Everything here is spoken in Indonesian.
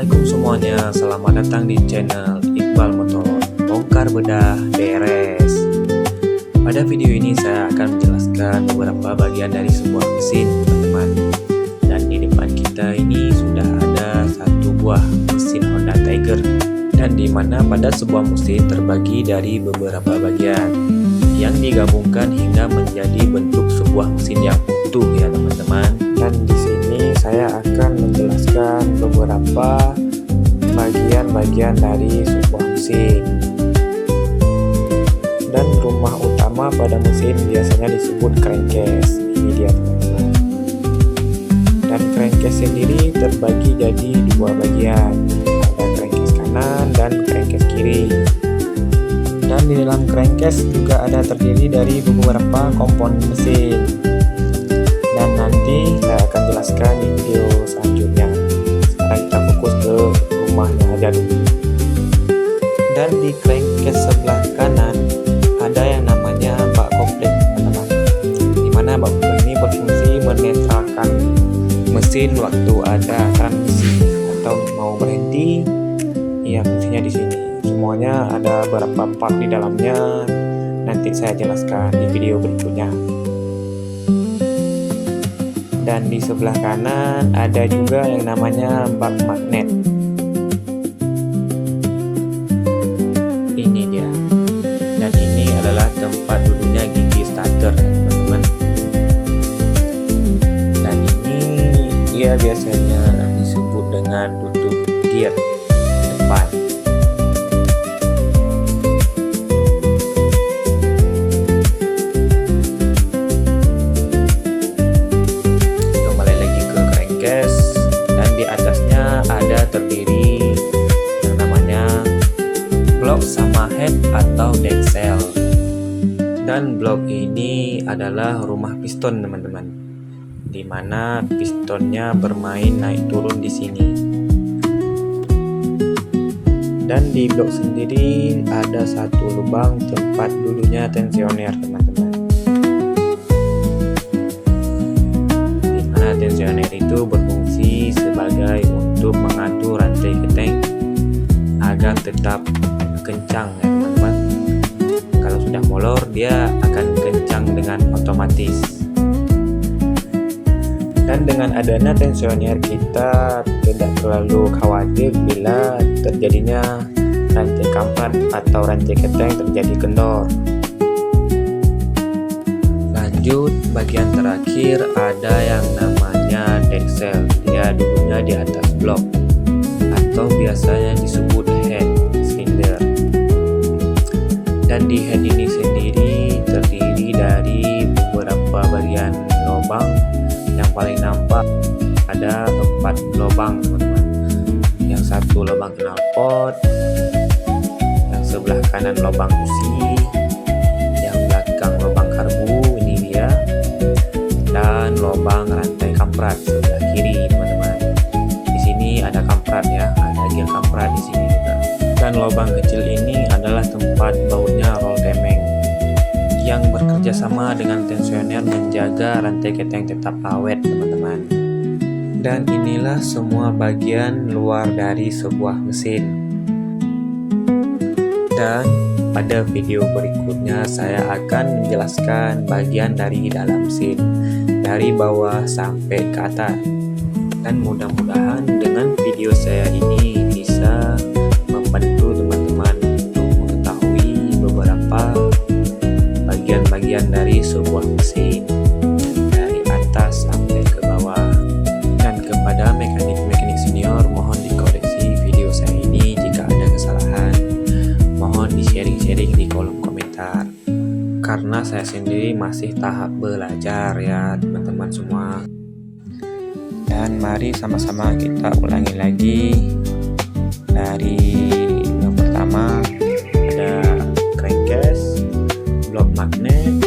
Assalamualaikum semuanya, selamat datang di channel Iqbal Motor Bongkar Bedah Beres. Pada video ini saya akan menjelaskan beberapa bagian dari sebuah mesin, teman-teman. Dan di depan kita ini sudah ada satu buah mesin Honda Tiger, dan di mana pada sebuah mesin terbagi dari beberapa bagian yang digabungkan hingga menjadi bentuk sebuah mesin yang utuh ya teman-teman. Dan di sini saya akan menjelaskan beberapa bagian-bagian dari sebuah mesin. Dan rumah utama pada mesin biasanya disebut crankcase. Ini dia teman-teman. Dan crankcase sendiri terbagi jadi dua bagian. Ada crankcase kanan dan crankcase kiri. Dan di dalam crankcase juga ada terdiri dari beberapa komponen mesin. Dan nanti saya akan jelaskan di video selanjutnya. Sekarang kita fokus ke rumahnya aja dulu. Dan di crankcase sebelah kanan ada yang namanya bak kopling, teman-teman. Dimana bak kopling ini berfungsi menetralkan mesin waktu ada transmisi atau mau berhenti. Ya, fungsinya di sini. Semuanya ada beberapa part di dalamnya. Nanti saya jelaskan di video berikutnya. Dan di sebelah kanan ada juga yang namanya bak magnet. Ini dia. Dan ini adalah tempat duduknya gigi starter, teman-teman. Dan ini dia biasanya disebut dengan tutup gear depan. Dan di atasnya ada terdiri yang namanya blok sama head atau decksel. Dan blok ini adalah rumah piston, teman-teman, dimana pistonnya bermain naik turun di sini. Dan di blok sendiri ada satu lubang tempat duduknya tensioner, teman-teman. Dimana tensioner itu berfungsi sebagai untuk mengatur rantai keteng agar tetap kencang ya teman-teman. Kalau sudah molor dia akan kencang dengan otomatis. Dan dengan adanya tensioner kita tidak terlalu khawatir bila terjadinya rantai kampret atau rantai keteng terjadi kendor. Lanjut, bagian terakhir ada yang namanya decksel. Dia duduknya di atas blok atau biasanya disebut head cylinder. Dan di head ini sendiri terdiri dari beberapa bagian lubang. Yang paling nampak ada 4 lubang, teman-teman. Yang satu lubang knalpot, yang sebelah kanan lubang busi, yang belakang lubang karbu, ini dia, dan lubang rantai kampret sebelah kiri, teman-teman. Di sini ada kampret ya, ada gear kampret di sini juga. Dan lubang kecil ini adalah tempat bautnya roll temeng yang bekerja sama dengan tensioner menjaga rantai keteng tetap awet, teman-teman. Dan inilah semua bagian luar dari sebuah mesin. Dan pada video berikutnya saya akan menjelaskan bagian dari dalam mesin dari bawah sampai ke atas. Dan mudah-mudahan dengan video saya ini bisa membantu teman-teman untuk mengetahui beberapa bagian-bagian dari sebuah mesin dari atas sampai ke bawah. Dan kepada mekanik-mekanik senior, mohon dikoreksi video saya ini jika ada kesalahan. Mohon di-sharing di kolom komentar, karena saya sendiri masih tahap belajar ya teman-teman semua. Dan mari sama-sama kita ulangi lagi. Dari yang pertama ada crankcase, blok magnet,